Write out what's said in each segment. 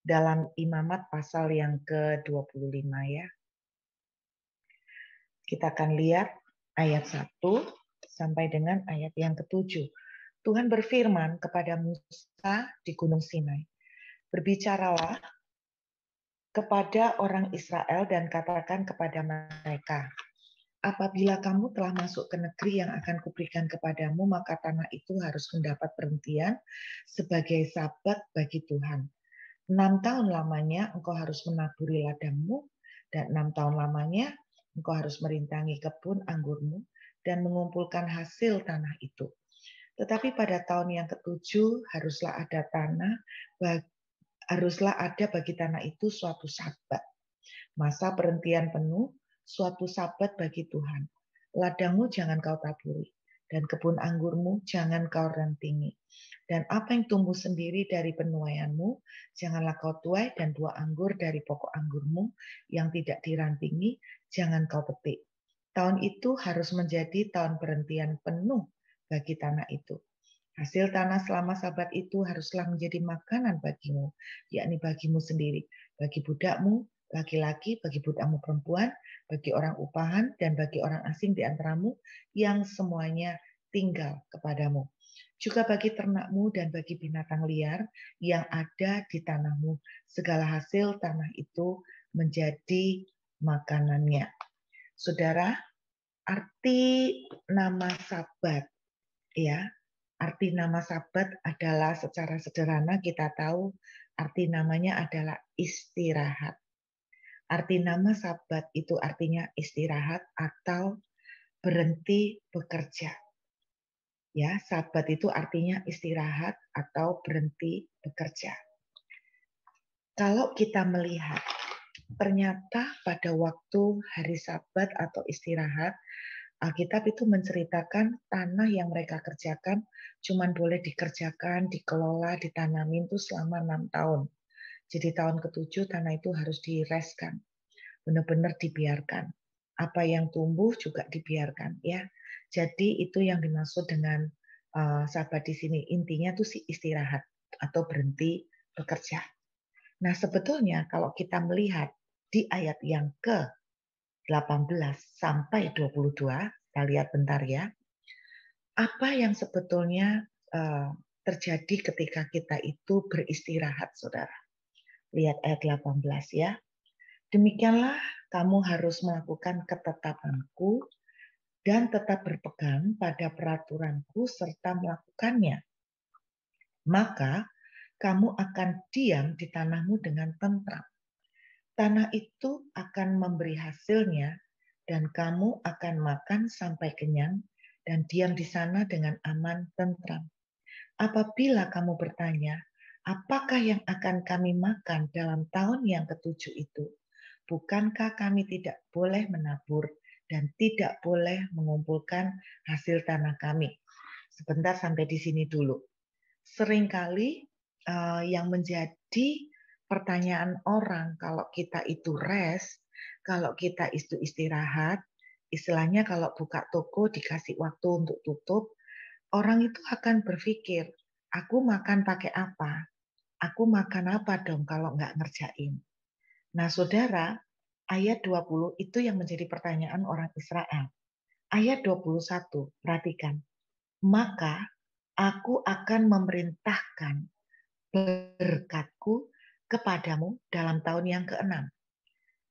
dalam Imamat pasal yang ke-25 ya. Kita akan lihat ayat 1 sampai dengan ayat yang ke-7. Tuhan berfirman kepada Musa di Gunung Sinai, "Berbicaralah kepada orang Israel dan katakan kepada mereka, apabila kamu telah masuk ke negeri yang akan kuberikan kepadamu, maka tanah itu harus mendapat perhentian sebagai sabat bagi Tuhan. 6 tahun lamanya engkau harus menaburi ladangmu, dan 6 tahun lamanya engkau harus merintangi kebun anggurmu dan mengumpulkan hasil tanah itu. Tetapi pada tahun yang ke-7 haruslah ada bagi tanah itu suatu sabat, masa perhentian penuh, suatu sabat bagi Tuhan. Ladangmu jangan kau taburi, dan kebun anggurmu jangan kau rentingi. Dan apa yang tumbuh sendiri dari penuaianmu, janganlah kau tuai, dan buah anggur dari pokok anggurmu yang tidak dirantingi, jangan kau petik. Tahun itu harus menjadi tahun perhentian penuh bagi tanah itu. Hasil tanah selama sabat itu haruslah menjadi makanan bagimu, yakni bagimu sendiri, bagi budakmu laki-laki, bagi budakmu perempuan, bagi orang upahan, dan bagi orang asing di antaramu yang semuanya tinggal kepadamu. Juga bagi ternakmu dan bagi binatang liar yang ada di tanahmu. Segala hasil tanah itu menjadi makanannya." Saudara, arti nama Sabat, ya, arti nama Sabat adalah secara sederhana kita tahu arti namanya adalah istirahat. Arti nama Sabat itu artinya istirahat atau berhenti bekerja. Ya, Sabat itu artinya istirahat atau berhenti bekerja. Kalau kita melihat, ternyata pada waktu hari Sabat atau istirahat, Alkitab itu menceritakan tanah yang mereka kerjakan cuman boleh dikerjakan, dikelola, ditanamin itu selama 6 tahun. Jadi tahun ke-7 tanah itu harus direskan, benar-benar dibiarkan. Apa yang tumbuh juga dibiarkan, ya. Jadi itu yang dimaksud dengan Sabat di sini. Intinya tuh si istirahat atau berhenti bekerja. Nah, sebetulnya kalau kita melihat di ayat yang ke-18 sampai 22, kita lihat bentar ya. Apa yang sebetulnya terjadi ketika kita itu beristirahat, saudara? Lihat ayat 18 ya. "Demikianlah kamu harus melakukan ketetapanku dan tetap berpegang pada peraturanku serta melakukannya. Maka kamu akan diam di tanahmu dengan tentram. Tanah itu akan memberi hasilnya dan kamu akan makan sampai kenyang dan diam di sana dengan aman tentram. Apabila kamu bertanya, apakah yang akan kami makan dalam tahun yang ke-7 itu? Bukankah kami tidak boleh menabur dan tidak boleh mengumpulkan hasil tanah kami?" Sebentar sampai di sini dulu. Seringkali yang menjadi pertanyaan orang kalau kita itu rest, kalau kita itu istirahat, istilahnya kalau buka toko dikasih waktu untuk tutup, orang itu akan berpikir, aku makan pakai apa? Aku makan apa dong kalau nggak ngerjain? Nah, saudara, ayat 20 itu yang menjadi pertanyaan orang Israel. Ayat 21, perhatikan. "Maka aku akan memerintahkan berkatku kepadamu dalam tahun yang ke-6,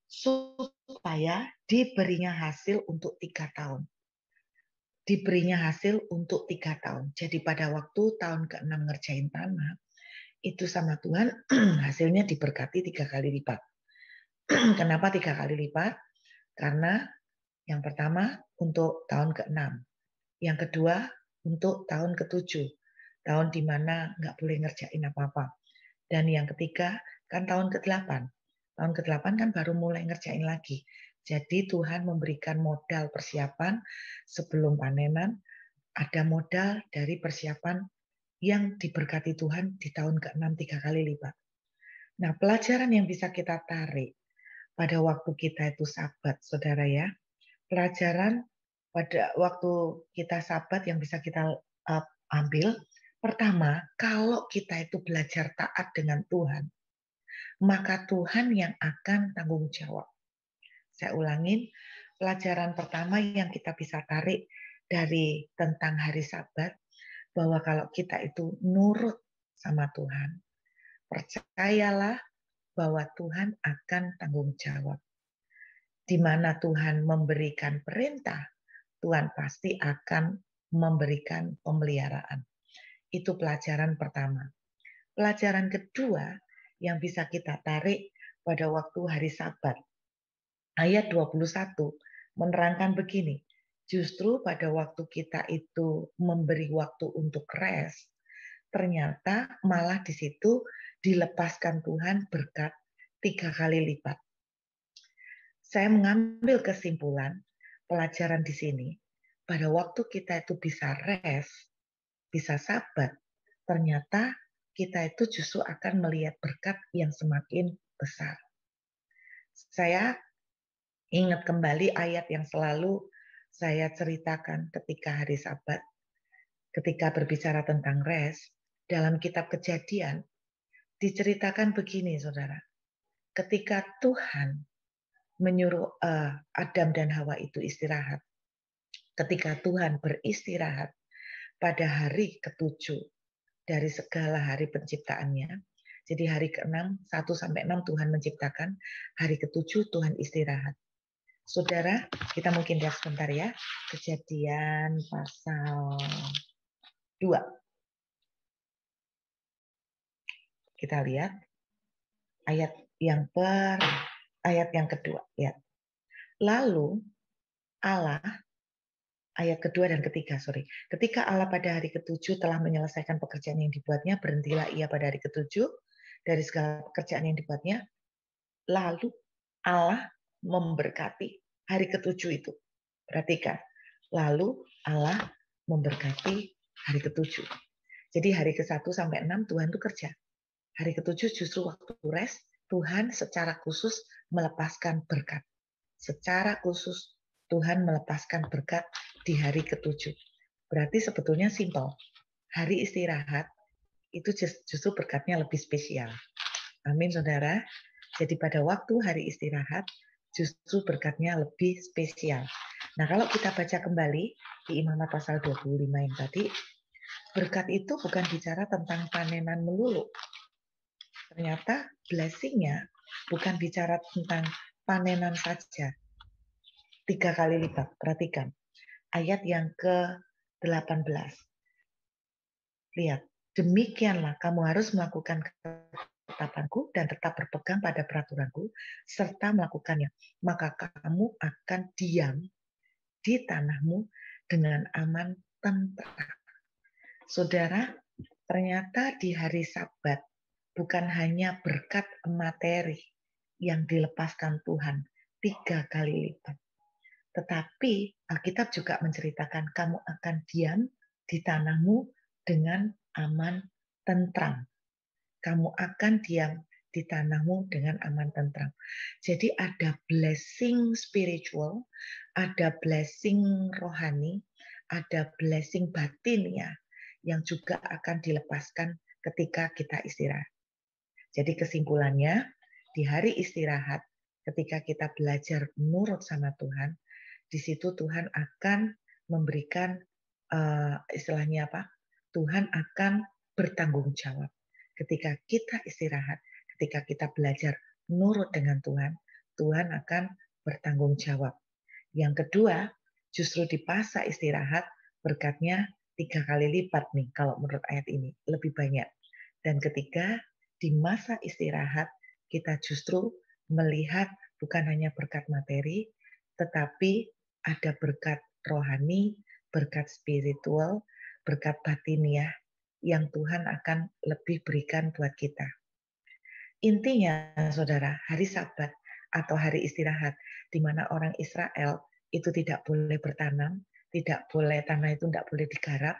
supaya diberinya hasil untuk 3 tahun." Diberinya hasil untuk 3 tahun. Jadi pada waktu tahun ke-6 ngerjain tanah, itu sama Tuhan hasilnya diberkati 3 kali lipat. Kenapa 3 kali lipat? Karena yang pertama untuk tahun ke-6, yang kedua untuk tahun ke-7, tahun di mana nggak boleh ngerjain apa-apa. Dan yang ketiga kan tahun ke-8. Tahun ke-8 kan baru mulai ngerjain lagi. Jadi Tuhan memberikan modal persiapan sebelum panenan, ada modal dari persiapan yang diberkati Tuhan di tahun ke-6 3 kali lipat. Nah, pelajaran yang bisa kita tarik pada waktu kita itu Sabat, saudara ya. Pelajaran pada waktu kita Sabat yang bisa kita ambil, pertama, kalau kita itu belajar taat dengan Tuhan, maka Tuhan yang akan tanggung jawab. Saya ulangin, pelajaran pertama yang kita bisa tarik dari tentang hari Sabat, bahwa kalau kita itu nurut sama Tuhan, percayalah bahwa Tuhan akan tanggung jawab. Di mana Tuhan memberikan perintah, Tuhan pasti akan memberikan pemeliharaan. Itu pelajaran pertama. Pelajaran kedua yang bisa kita tarik pada waktu hari Sabat. Ayat 21 menerangkan begini, justru pada waktu kita itu memberi waktu untuk rest, ternyata malah di situ dilepaskan Tuhan berkat 3 kali lipat. Saya mengambil kesimpulan pelajaran di sini, pada waktu kita itu bisa rest, bisa sabat, ternyata kita itu justru akan melihat berkat yang semakin besar. Saya ingat kembali ayat yang selalu saya ceritakan ketika hari Sabat, ketika berbicara tentang rest, dalam kitab Kejadian, diceritakan begini, saudara. Ketika Tuhan menyuruh Adam dan Hawa itu istirahat, ketika Tuhan beristirahat pada hari ketujuh dari segala hari penciptaannya, jadi hari ke-6, 1-6 Tuhan menciptakan, hari ke-7 Tuhan istirahat. Saudara, kita mungkin lihat sebentar ya. Kejadian pasal 2. Kita lihat ayat yang kedua. Ya. Lalu Allah, ayat kedua dan ketiga, ketika Allah pada hari ke-7 telah menyelesaikan pekerjaan yang dibuatnya, berhentilah ia pada hari ke-7 dari segala pekerjaan yang dibuatnya. Lalu Allah memberkati hari ke-7 itu. Perhatikan. Lalu Allah memberkati hari ke-7. Jadi hari ke-1-6 Tuhan itu kerja. Hari ke-7 justru waktu rest, Tuhan secara khusus melepaskan berkat. Secara khusus Tuhan melepaskan berkat di hari ke-7. Berarti sebetulnya simpel. Hari istirahat itu justru berkatnya lebih spesial. Amin, saudara. Jadi pada waktu hari istirahat, justru berkatnya lebih spesial. Nah, kalau kita baca kembali di Imamat pasal 25 yang tadi, berkat itu bukan bicara tentang panenan melulu. Ternyata blessing-nya bukan bicara tentang panenan saja. 3 kali lipat, perhatikan. Ayat yang ke-18. Lihat, demikianlah kamu harus melakukan ketetapanku dan tetap berpegang pada peraturanku, serta melakukannya. Maka kamu akan diam di tanahmu dengan aman tentram. Saudara, ternyata di hari Sabat bukan hanya berkat materi yang dilepaskan Tuhan 3 kali lipat. Tetapi Alkitab juga menceritakan kamu akan diam di tanahmu dengan aman tentram. Kamu akan diam di tanahmu dengan aman tentram. Jadi ada blessing spiritual, ada blessing rohani, ada blessing batin ya, yang juga akan dilepaskan ketika kita istirahat. Jadi kesimpulannya, di hari istirahat, ketika kita belajar nurut sama Tuhan, di situ Tuhan akan memberikan istilahnya apa? Tuhan akan bertanggung jawab. Ketika kita istirahat, ketika kita belajar nurut dengan Tuhan, Tuhan akan bertanggung jawab. Yang kedua, justru di masa istirahat berkatnya 3 kali lipat nih kalau menurut ayat ini, lebih banyak. Dan ketiga, di masa istirahat kita justru melihat bukan hanya berkat materi, tetapi ada berkat rohani, berkat spiritual, berkat batiniah yang Tuhan akan lebih berikan buat kita. Intinya, saudara, hari Sabat atau hari istirahat, di mana orang Israel itu tidak boleh bertanam, tidak boleh, tanah itu tidak boleh digarap.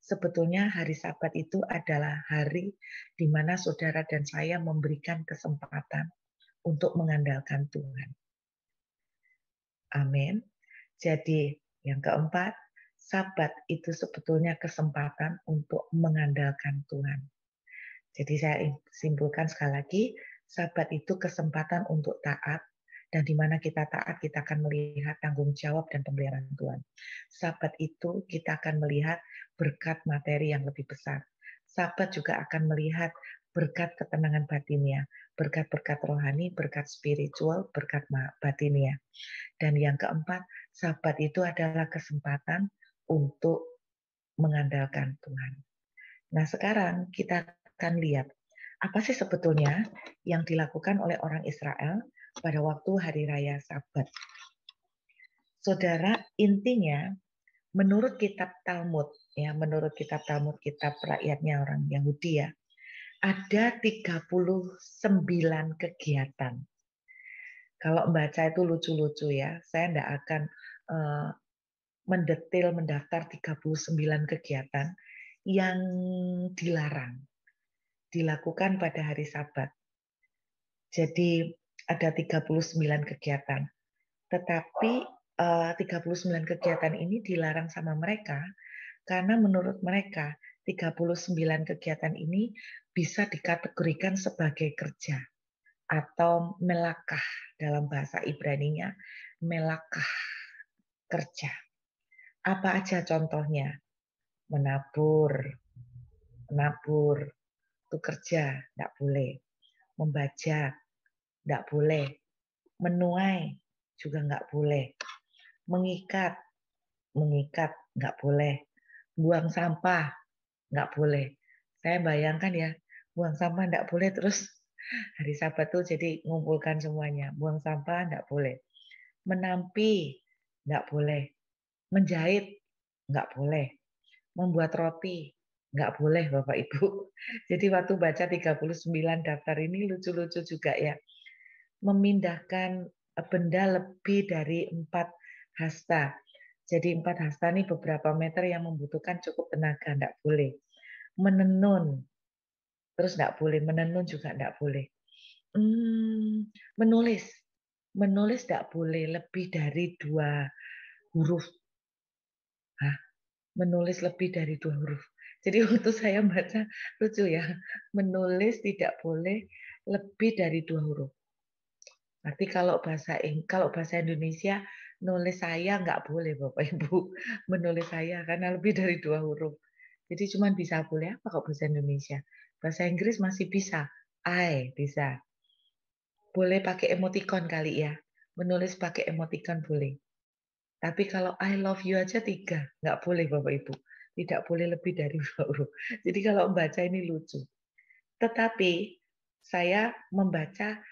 Sebetulnya hari Sabat itu adalah hari di mana saudara dan saya memberikan kesempatan untuk mengandalkan Tuhan. Amin. Jadi yang keempat, Sabat itu sebetulnya kesempatan untuk mengandalkan Tuhan. Jadi saya simpulkan sekali lagi, Sabat itu kesempatan untuk taat, dan di mana kita taat, kita akan melihat tanggung jawab dan pemeliharaan Tuhan. Sabat itu kita akan melihat berkat materi yang lebih besar. Sabat juga akan melihat berkat ketenangan batinnya, berkat-berkat rohani, berkat spiritual, berkat batinnya. Dan yang keempat, sabat itu adalah kesempatan untuk mengandalkan Tuhan. Nah, sekarang kita akan lihat apa sih sebetulnya yang dilakukan oleh orang Israel pada waktu hari raya Sabat. Saudara, intinya menurut kitab Talmud, ya, menurut kitab Talmud, kitab rakyatnya orang Yahudi ya, ada 39 kegiatan. Kalau membaca itu lucu-lucu ya, saya tidak akan mendetail mendaftar 39 kegiatan yang dilarang dilakukan pada hari Sabat. Jadi ada 39 kegiatan. Tetapi 39 kegiatan ini dilarang sama mereka karena menurut mereka 39 kegiatan ini bisa dikategorikan sebagai kerja atau melakah, dalam bahasa Ibraninya melakah, kerja. Apa aja contohnya? Menabur, itu kerja, tidak boleh. Membajak, tidak boleh. Menuai juga nggak boleh. Mengikat nggak boleh. Buang sampah nggak boleh. Saya bayangkan ya, buang sampah nggak boleh, terus hari Sabat tuh jadi ngumpulkan semuanya. Buang sampah nggak boleh. Menampi nggak boleh. Menjahit nggak boleh. Membuat roti nggak boleh, Bapak Ibu. Jadi waktu baca 39 daftar ini lucu-lucu juga ya. Memindahkan benda lebih dari 4 hasta. Jadi 4 hasta ini beberapa meter yang membutuhkan cukup tenaga, enggak boleh. Menenun, terus enggak boleh. Menenun juga enggak boleh. Menulis enggak boleh lebih dari 2 huruf. Hah? Menulis lebih dari 2 huruf. Jadi waktu saya baca lucu ya. Menulis tidak boleh lebih dari 2 huruf. Berarti kalau bahasa Indonesia nulis saya nggak boleh Bapak Ibu, menulis saya karena lebih dari 2 huruf. Jadi cuma bisa boleh apa kalau bahasa Indonesia? Bahasa Inggris masih bisa, I bisa. Boleh pakai emoticon kali ya. Menulis pakai emoticon boleh. Tapi kalau I love you aja 3, nggak boleh Bapak Ibu. Tidak boleh lebih dari 2 huruf. Jadi kalau membaca ini lucu. Tetapi saya membaca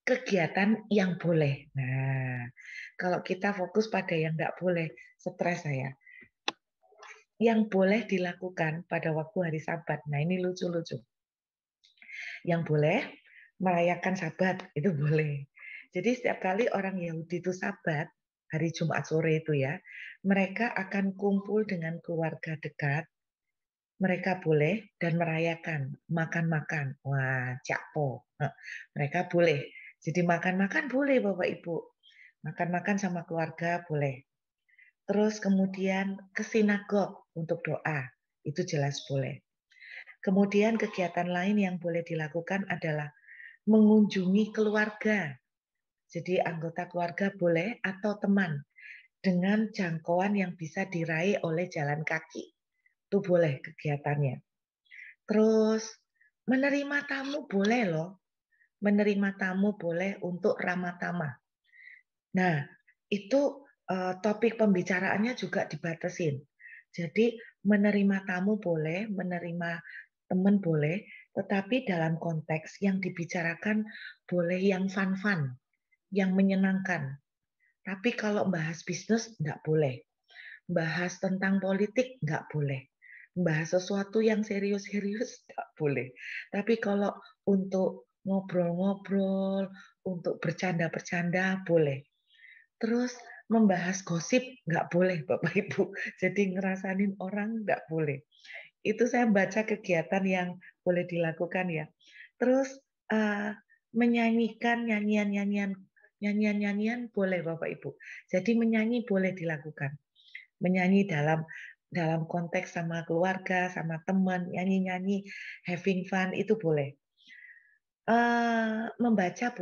kegiatan yang boleh. Nah, kalau kita fokus pada yang tidak boleh, stres saya. Yang boleh dilakukan pada waktu hari Sabat. Nah, ini lucu-lucu. Yang boleh merayakan Sabat, itu boleh. Jadi setiap kali orang Yahudi itu Sabat, hari Jumat sore itu ya, mereka akan kumpul dengan keluarga dekat, mereka boleh dan merayakan, makan-makan. Wah, cakpo. Mereka boleh. Jadi makan-makan boleh Bapak Ibu. Makan-makan sama keluarga boleh. Terus kemudian ke sinagog untuk doa. Itu jelas boleh. Kemudian kegiatan lain yang boleh dilakukan adalah mengunjungi keluarga. Jadi anggota keluarga boleh atau teman dengan jangkauan yang bisa diraih oleh jalan kaki. Itu boleh kegiatannya. Terus menerima tamu boleh loh. Menerima tamu boleh untuk ramah tamah. Nah, itu topik pembicaraannya juga dibatasin. Jadi menerima tamu boleh, menerima teman boleh, tetapi dalam konteks yang dibicarakan boleh yang fun-fun, yang menyenangkan. Tapi kalau bahas bisnis nggak boleh. Bahas tentang politik nggak boleh. Bahas sesuatu yang serius-serius nggak boleh. Tapi kalau untuk ngobrol-ngobrol, untuk bercanda-bercanda boleh. Terus membahas gosip nggak boleh Bapak Ibu. Jadi ngerasain orang nggak boleh. Itu saya baca kegiatan yang boleh dilakukan ya. Terus menyanyikan nyanyian-nyanyian boleh Bapak Ibu. Jadi menyanyi boleh dilakukan. Menyanyi dalam konteks sama keluarga, sama teman, nyanyi-nyanyi, having fun itu boleh. Membaca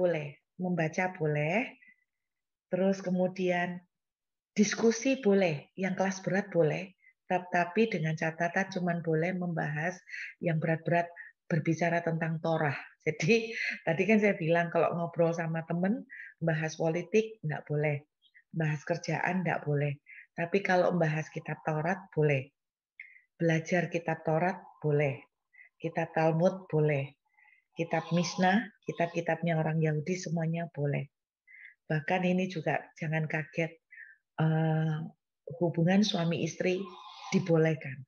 boleh, terus kemudian diskusi boleh, yang kelas berat boleh, tapi dengan catatan cuman boleh membahas yang berat-berat, berbicara tentang Torah. Jadi tadi kan saya bilang kalau ngobrol sama temen, bahas politik nggak boleh, bahas kerjaan nggak boleh. Tapi kalau membahas kitab Taurat boleh, belajar kitab Taurat boleh, kitab Talmud boleh, kitab Mishnah, kitab-kitabnya orang Yahudi semuanya boleh. Bahkan ini juga jangan kaget, hubungan suami istri dibolehkan.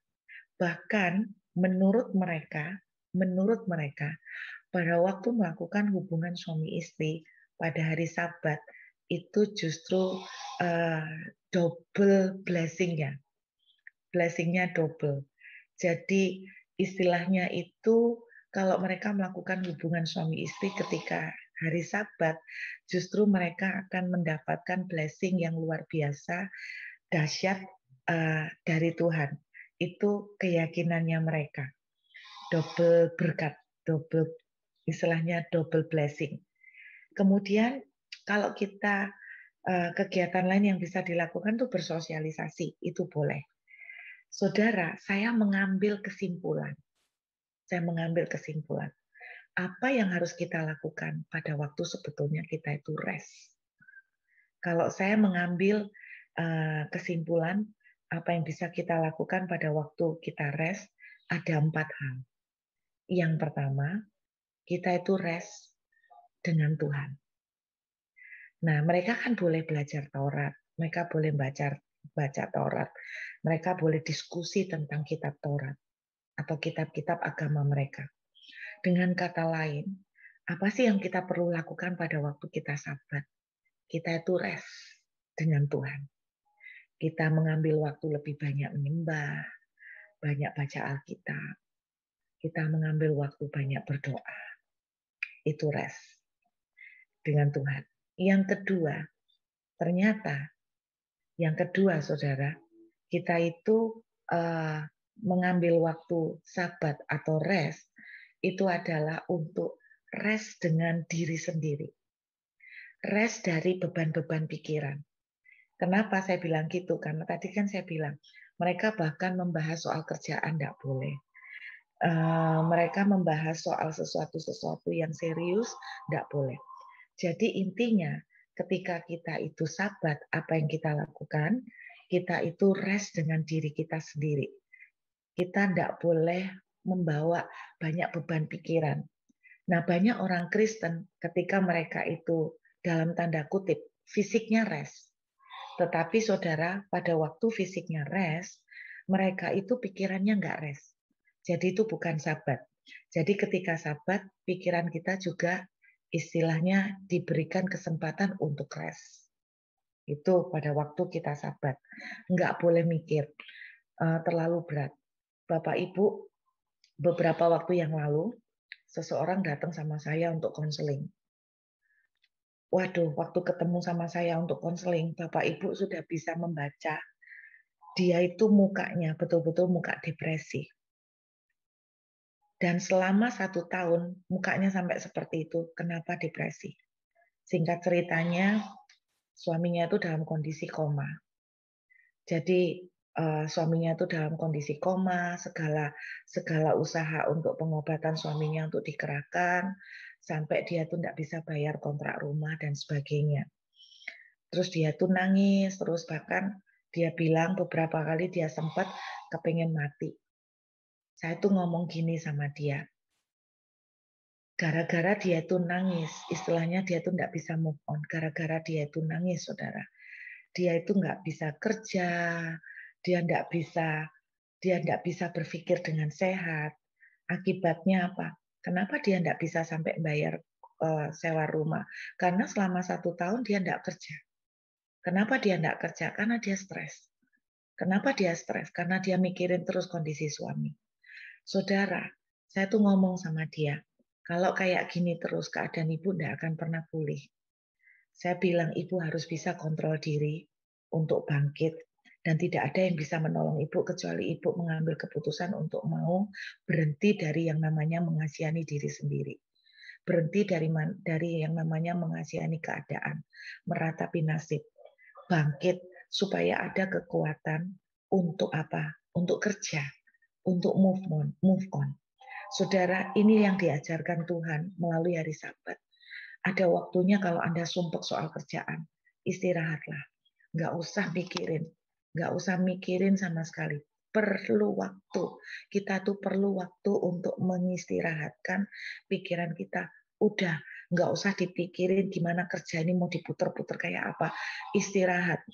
Bahkan menurut mereka pada waktu melakukan hubungan suami istri pada hari Sabat itu justru uh, double blessingnya, blessingnya double. Jadi istilahnya itu kalau mereka melakukan hubungan suami istri ketika hari Sabat, justru mereka akan mendapatkan blessing yang luar biasa, dahsyat dari Tuhan. Itu keyakinannya mereka. Double berkat, double istilahnya double blessing. Kemudian kalau kita kegiatan lain yang bisa dilakukan tuh bersosialisasi, itu boleh. Saudara, saya mengambil kesimpulan. Saya mengambil kesimpulan. Apa yang harus kita lakukan pada waktu sebetulnya kita itu rest. Kalau saya mengambil kesimpulan, apa yang bisa kita lakukan pada waktu kita rest, ada 4 hal. Yang pertama, kita itu rest dengan Tuhan. Nah, mereka kan boleh belajar Taurat, mereka boleh baca Taurat, mereka boleh diskusi tentang kitab Taurat atau kitab-kitab agama mereka. Dengan kata lain, apa sih yang kita perlu lakukan pada waktu kita Sabat? Kita itu rest dengan Tuhan. Kita mengambil waktu lebih banyak menyembah, banyak baca Alkitab. Kita mengambil waktu banyak berdoa. Itu rest dengan Tuhan. Yang kedua, saudara, kita itu mengambil waktu Sabat atau rest, itu adalah untuk rest dengan diri sendiri. Rest dari beban-beban pikiran. Kenapa saya bilang gitu? Karena tadi kan saya bilang, mereka bahkan membahas soal kerjaan tidak boleh. Mereka membahas soal sesuatu yang serius tidak boleh. Jadi intinya, ketika kita itu Sabat, apa yang kita lakukan? Kita itu rest dengan diri kita sendiri. Kita tidak boleh membawa banyak beban pikiran. Nah, banyak orang Kristen ketika mereka itu dalam tanda kutip fisiknya rest. Tetapi saudara, pada waktu fisiknya rest, mereka itu pikirannya nggak rest. Jadi itu bukan Sabat. Jadi ketika Sabat, pikiran kita juga istilahnya diberikan kesempatan untuk rest. Itu pada waktu kita Sabat. Nggak boleh mikir terlalu berat. Bapak Ibu, beberapa waktu yang lalu, seseorang datang sama saya untuk konseling. Waduh, waktu ketemu sama saya untuk konseling, Bapak Ibu sudah bisa membaca dia itu mukanya betul-betul muka depresi. Dan selama 1 tahun mukanya sampai seperti itu. Kenapa depresi? Singkat ceritanya, suaminya itu dalam kondisi koma. Jadi suaminya itu dalam kondisi koma, segala usaha untuk pengobatan suaminya untuk dikerahkan, sampai dia tuh tidak bisa bayar kontrak rumah dan sebagainya. Terus dia tuh nangis, terus bahkan dia bilang beberapa kali dia sempat kepengen mati. Saya tuh ngomong gini sama dia, gara-gara dia tuh nangis, istilahnya dia tuh nggak bisa move on, gara-gara dia itu nangis, saudara. Dia itu nggak bisa kerja, dia nggak bisa berpikir dengan sehat. Akibatnya apa? Kenapa dia nggak bisa sampai bayar sewa rumah? Karena selama 1 tahun dia nggak kerja. Kenapa dia nggak kerja? Karena dia stres. Kenapa dia stres? Karena dia mikirin terus kondisi suami. Saudara, saya tuh ngomong sama dia, kalau kayak gini terus keadaan ibu tidak akan pernah pulih. Saya bilang ibu harus bisa kontrol diri untuk bangkit. Dan tidak ada yang bisa menolong ibu kecuali ibu mengambil keputusan untuk mau berhenti dari yang namanya mengasihani diri sendiri. berhenti dari yang namanya mengasihani keadaan, meratapi nasib, bangkit supaya ada kekuatan untuk apa? Untuk kerja, untuk move on. Saudara, ini yang diajarkan Tuhan melalui hari Sabat. Ada waktunya kalau Anda sumpek soal kerjaan, istirahatlah. Nggak usah mikirin, nggak usah mikirin sama sekali. Perlu waktu. Kita tuh perlu waktu untuk mengistirahatkan pikiran kita. Udah, nggak usah dipikirin gimana kerja ini mau diputer-puter kayak apa. Istirahat.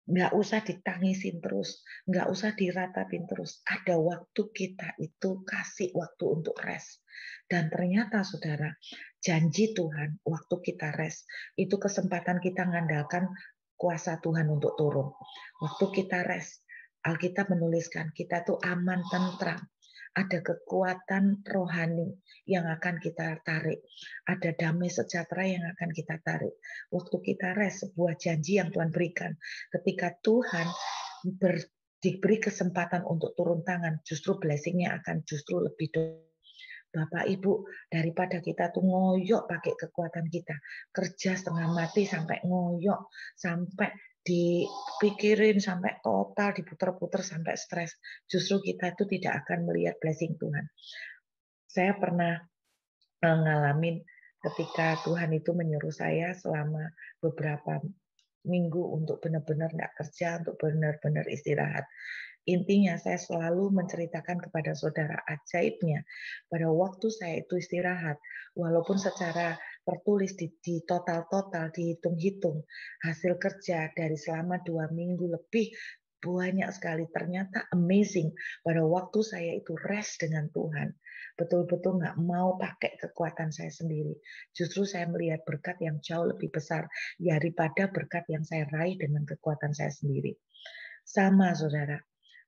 Nggak usah ditangisin terus, nggak usah diratapin terus. Ada waktu kita itu kasih waktu untuk rest. Dan ternyata saudara, janji Tuhan, waktu kita rest, itu kesempatan kita mengandalkan kuasa Tuhan untuk turun. Waktu kita rest, Alkitab menuliskan kita tuh aman, tentram. Ada kekuatan rohani yang akan kita tarik. Ada damai sejahtera yang akan kita tarik. Waktu kita rest, sebuah janji yang Tuhan berikan. Ketika Tuhan diberi kesempatan untuk turun tangan, justru blessing-nya akan justru lebih Bapak Ibu, daripada kita tuh ngoyok pakai kekuatan kita, kerja setengah mati sampai ngoyok, sampai dipikirin sampai total, diputer-puter sampai stres. Justru kita tuh tidak akan melihat blessing Tuhan. Saya pernah ngalamin ketika Tuhan itu menyuruh saya selama beberapa minggu untuk benar-benar nggak kerja, untuk benar-benar istirahat. Intinya saya selalu menceritakan kepada saudara ajaibnya pada waktu saya itu istirahat, walaupun secara tertulis di total-total, dihitung-hitung, hasil kerja dari selama 2 minggu lebih banyak sekali. Ternyata amazing pada waktu saya itu rest dengan Tuhan. Betul-betul nggak mau pakai kekuatan saya sendiri. Justru saya melihat berkat yang jauh lebih besar daripada berkat yang saya raih dengan kekuatan saya sendiri. Sama saudara,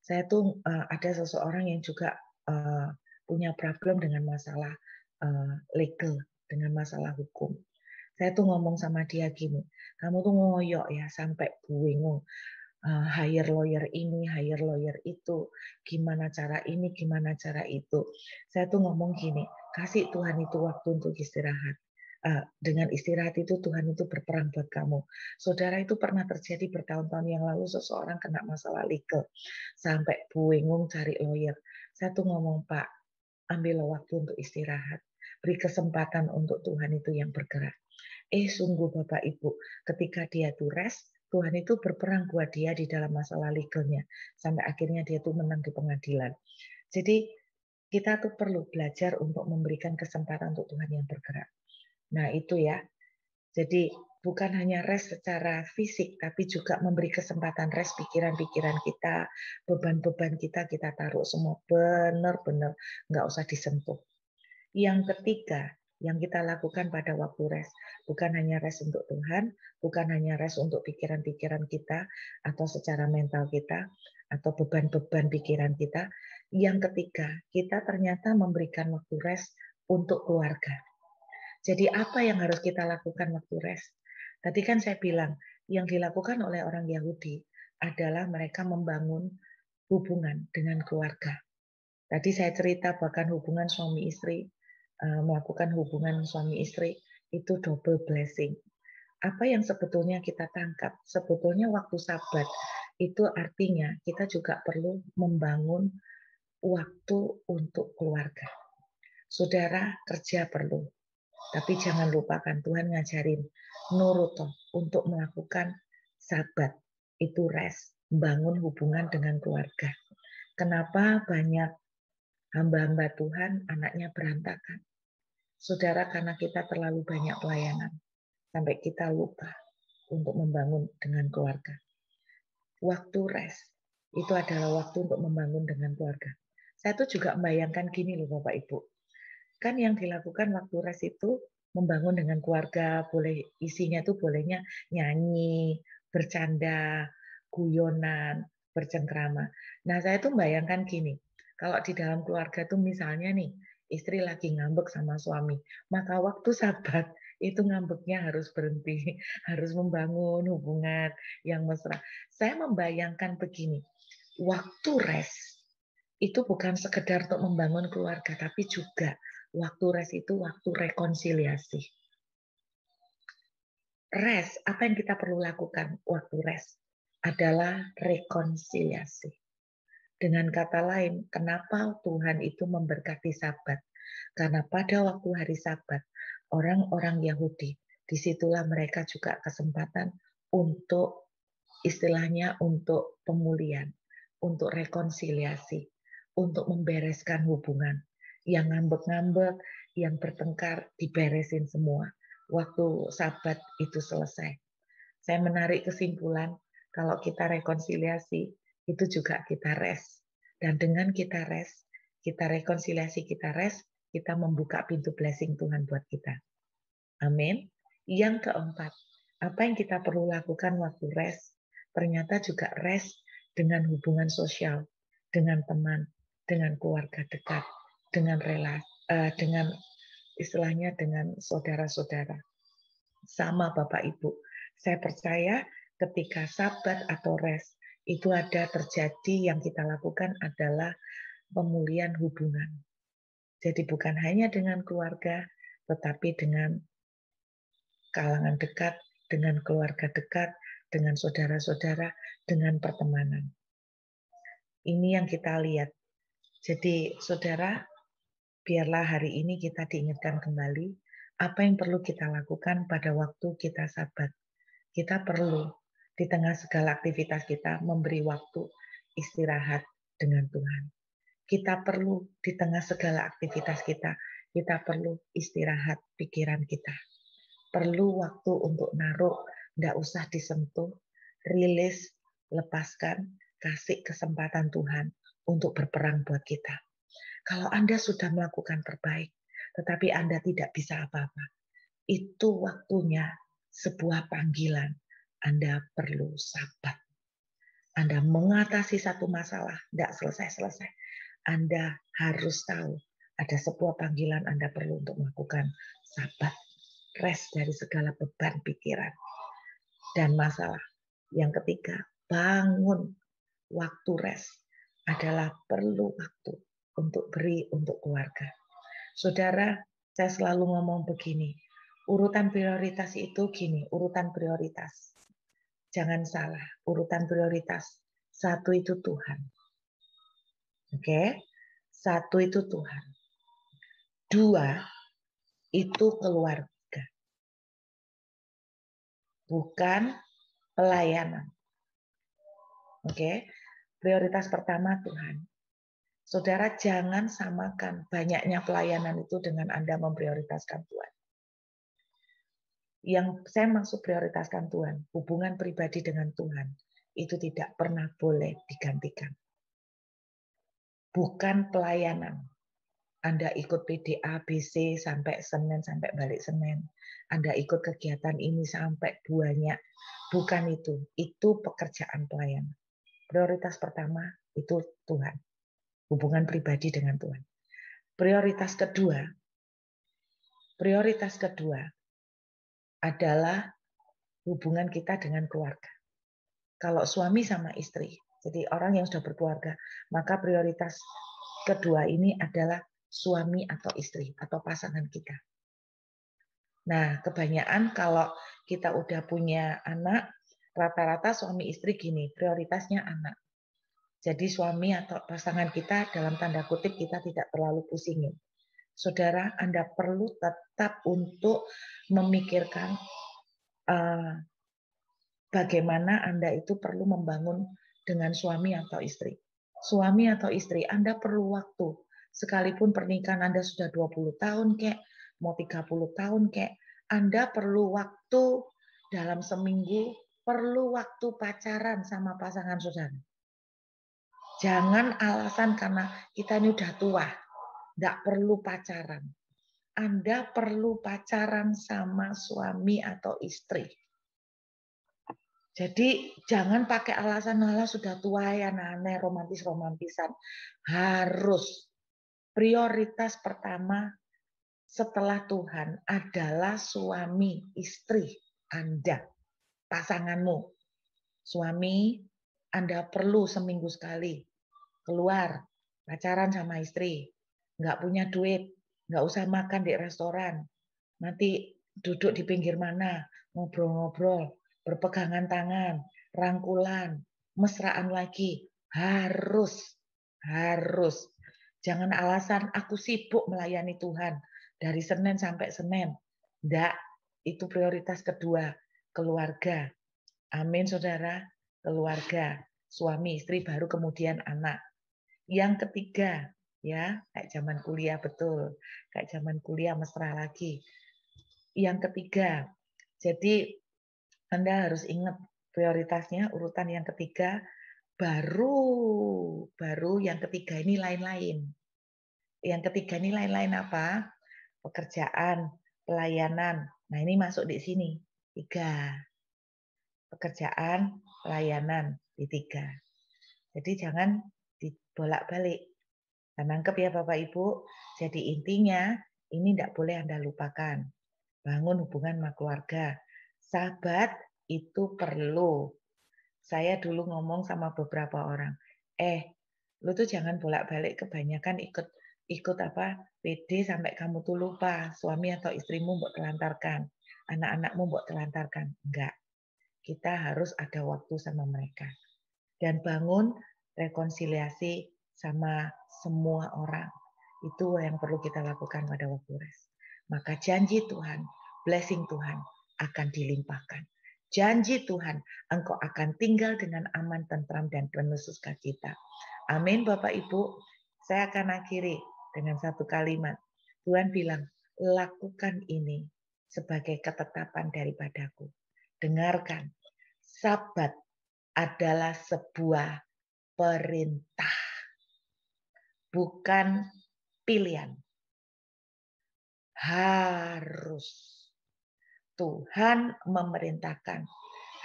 saya tuh ada seseorang yang juga punya problem dengan masalah legal, dengan masalah hukum. Saya tuh ngomong sama dia gini, kamu tuh ngoyok ya sampai bingung. Hire lawyer ini, hire lawyer itu, gimana cara ini, gimana cara itu. Saya tuh ngomong gini, kasih Tuhan itu waktu untuk istirahat. Dengan istirahat itu Tuhan itu berperang buat kamu. Saudara, itu pernah terjadi bertahun-tahun yang lalu, seseorang kena masalah legal sampai bingung cari lawyer. Saya tuh ngomong, Pak, ambil waktu untuk istirahat, beri kesempatan untuk Tuhan itu yang bergerak. Sungguh Bapak Ibu, ketika dia tuh rest, Tuhan itu berperang buat dia di dalam masalah legalnya, sampai akhirnya dia tuh menang di pengadilan. Jadi kita tuh perlu belajar untuk memberikan kesempatan untuk Tuhan yang bergerak. Nah itu ya, jadi bukan hanya rest secara fisik, tapi juga memberi kesempatan rest pikiran-pikiran kita, beban-beban kita taruh semua benar-benar nggak usah disentuh. Yang ketiga, yang kita lakukan pada waktu rest, bukan hanya rest untuk Tuhan, bukan hanya rest untuk pikiran-pikiran kita, atau secara mental kita, atau beban-beban pikiran kita. Yang ketiga, kita ternyata memberikan waktu rest untuk keluarga. Jadi apa yang harus kita lakukan waktu rest? Tadi kan saya bilang, yang dilakukan oleh orang Yahudi adalah mereka membangun hubungan dengan keluarga. Tadi saya cerita bahkan hubungan suami istri, melakukan hubungan suami istri itu double blessing. Apa yang sebetulnya kita tangkap? Sebetulnya waktu Sabat itu artinya kita juga perlu membangun waktu untuk keluarga. Saudara, kerja perlu, tapi jangan lupakan Tuhan ngajarin nuruto untuk melakukan Sabat, itu rest, bangun hubungan dengan keluarga. Kenapa banyak hamba-hamba Tuhan anaknya berantakan? Saudara, karena kita terlalu banyak pelayanan, sampai kita lupa untuk membangun dengan keluarga. Waktu rest, itu adalah waktu untuk membangun dengan keluarga. Saya tuh juga membayangkan gini loh Bapak Ibu. Kan yang dilakukan waktu rest itu membangun dengan keluarga, boleh isinya tuh bolehnya nyanyi, bercanda, guyonan, bercengkrama. Nah saya tuh membayangkan gini, kalau di dalam keluarga tuh misalnya nih, istri lagi ngambek sama suami, maka waktu Sabat itu ngambeknya harus berhenti, harus membangun hubungan yang mesra. Saya membayangkan begini, waktu rest itu bukan sekedar untuk membangun keluarga, tapi juga Waktu rest itu waktu rekonsiliasi. Rest, apa yang kita perlu lakukan waktu rest? Adalah rekonsiliasi. Dengan kata lain, kenapa Tuhan itu memberkati Sabat? Karena pada waktu hari Sabat, orang-orang Yahudi, disitulah mereka juga kesempatan untuk istilahnya untuk pemulihan, untuk rekonsiliasi, untuk membereskan hubungan. Yang ngambek-ngambek, yang bertengkar, diberesin semua. Waktu Sabat itu selesai. Saya menarik kesimpulan, kalau kita rekonsiliasi, itu juga kita rest. Dan dengan kita rest, kita rekonsiliasi, kita rest, kita membuka pintu blessing Tuhan buat kita. Amin. Yang keempat, apa yang kita perlu lakukan waktu rest? Ternyata juga rest dengan hubungan sosial, dengan teman, dengan keluarga dekat, dengan dengan istilahnya dengan saudara-saudara. Sama Bapak Ibu, saya percaya ketika Sabat atau rest itu ada terjadi, yang kita lakukan adalah pemulihan hubungan. Jadi bukan hanya dengan keluarga, tetapi dengan kalangan dekat, dengan keluarga dekat, dengan saudara-saudara, dengan pertemanan. Ini yang kita lihat. Jadi saudara, biarlah hari ini kita diingatkan kembali apa yang perlu kita lakukan pada waktu kita Sabat. Kita perlu di tengah segala aktivitas kita memberi waktu istirahat dengan Tuhan. Kita perlu di tengah segala aktivitas kita perlu istirahat pikiran kita. Perlu waktu untuk naruh, tidak usah disentuh, rilis, lepaskan, kasih kesempatan Tuhan untuk berperang buat kita. Kalau Anda sudah melakukan terbaik, tetapi Anda tidak bisa apa-apa, itu waktunya sebuah panggilan. Anda perlu sabar. Anda mengatasi satu masalah, tidak selesai-selesai. Anda harus tahu ada sebuah panggilan Anda perlu untuk melakukan sabar. Rest dari segala beban pikiran dan masalah. Yang ketiga, bangun. Waktu rest adalah perlu waktu untuk beri untuk keluarga. Saudara, saya selalu ngomong begini, urutan prioritas itu gini, urutan prioritas. Jangan salah, urutan prioritas. Satu itu Tuhan. Oke? Satu itu Tuhan. Dua, itu keluarga. Bukan pelayanan. Oke? Prioritas pertama Tuhan. Saudara, jangan samakan banyaknya pelayanan itu dengan Anda memprioritaskan Tuhan. Yang saya maksud prioritaskan Tuhan, hubungan pribadi dengan Tuhan, itu tidak pernah boleh digantikan. Bukan pelayanan. Anda ikut PDA, BC sampai Senin, sampai balik Senin. Anda ikut kegiatan ini sampai banyak. Bukan itu. Itu pekerjaan pelayanan. Prioritas pertama itu Tuhan. Hubungan pribadi dengan Tuhan. Prioritas kedua adalah hubungan kita dengan keluarga. Kalau suami sama istri, jadi orang yang sudah berkeluarga, maka prioritas kedua ini adalah suami atau istri atau pasangan kita. Nah, kebanyakan kalau kita udah punya anak, rata-rata suami istri gini, prioritasnya anak. Jadi suami atau pasangan kita dalam tanda kutip kita tidak terlalu pusingin. Saudara, Anda perlu tetap untuk memikirkan bagaimana Anda itu perlu membangun dengan suami atau istri. Suami atau istri, Anda perlu waktu. Sekalipun pernikahan Anda sudah 20 tahun kek, mau 30 tahun kek, Anda perlu waktu dalam seminggu, perlu waktu pacaran sama pasangan saudara. Jangan alasan karena kita ini udah tua, nggak perlu pacaran. Anda perlu pacaran sama suami atau istri. Jadi jangan pakai alasan malah sudah tua ya aneh romantis-romantisan. Harus prioritas pertama setelah Tuhan adalah suami istri Anda, pasanganmu. Suami, Anda perlu seminggu sekali keluar pacaran sama istri. Nggak punya duit, Nggak usah makan di restoran. Nanti duduk di pinggir mana, ngobrol-ngobrol, berpegangan tangan, rangkulan, mesraan lagi. Harus. Jangan alasan aku sibuk melayani Tuhan dari Senin sampai Senin. Enggak, itu prioritas kedua, keluarga. Amin, saudara. Keluarga, suami, istri, baru kemudian anak. Yang ketiga, ya, kayak zaman kuliah betul. Kayak zaman kuliah mesra lagi. Yang ketiga, jadi Anda harus ingat prioritasnya urutan yang ketiga, baru yang ketiga ini lain-lain. Yang ketiga ini lain-lain apa? Pekerjaan, pelayanan. Nah, ini masuk di sini. 3. Pekerjaan, pelayanan di 3. Jadi jangan dibolak-balik. Nangkep ya Bapak Ibu. Jadi intinya ini tidak boleh Anda lupakan. Bangun hubungan sama keluarga. Sahabat itu perlu. Saya dulu ngomong sama beberapa orang, lu tuh jangan bolak-balik kebanyakan ikut PD sampai kamu tuh lupa suami atau istrimu mbok telantarkan, anak-anakmu mbok telantarkan. Enggak. Kita harus ada waktu sama mereka. Dan bangun rekonsiliasi sama semua orang. Itu yang perlu kita lakukan pada waktu rest. Maka janji Tuhan, blessing Tuhan akan dilimpahkan. Janji Tuhan, engkau akan tinggal dengan aman, tentram, dan penuh sukacita. Amin Bapak Ibu. Saya akan akhiri dengan satu kalimat. Tuhan bilang, lakukan ini sebagai ketetapan daripadaku. Dengarkan, Sabat adalah sebuah perintah, bukan pilihan. Harus. Tuhan memerintahkan,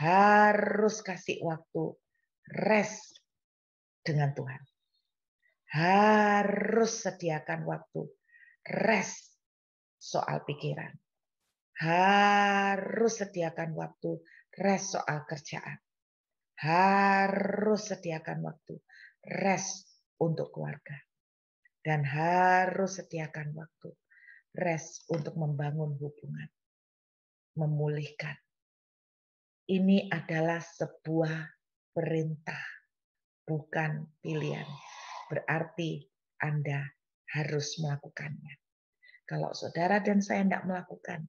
harus kasih waktu rest dengan Tuhan. Harus sediakan waktu rest soal pikiran. Harus sediakan waktu rest soal kerjaan. Harus sediakan waktu rest untuk keluarga. Dan harus sediakan waktu rest untuk membangun hubungan. Memulihkan. Ini adalah sebuah perintah, bukan pilihan. Berarti Anda harus melakukannya. Kalau saudara dan saya tidak melakukan,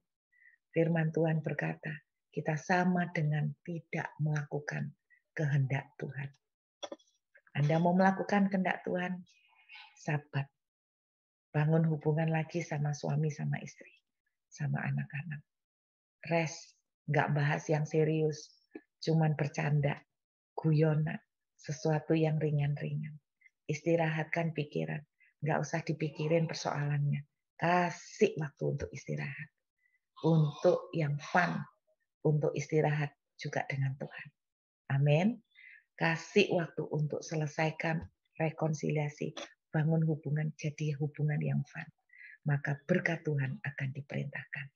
firman Tuhan berkata, kita sama dengan tidak melakukan kehendak Tuhan. Anda mau melakukan kehendak Tuhan? Sabat. Bangun hubungan lagi sama suami, sama istri, sama anak-anak. Rest. Nggak bahas yang serius. Cuman bercanda. Guyonan. Sesuatu yang ringan-ringan. Istirahatkan pikiran. Nggak usah dipikirin persoalannya. Kasih waktu untuk istirahat. Untuk yang fun. Untuk istirahat juga dengan Tuhan. Amin. Kasih waktu untuk selesaikan rekonsiliasi. Bangun hubungan jadi hubungan yang fun. Maka berkat Tuhan akan diperintahkan.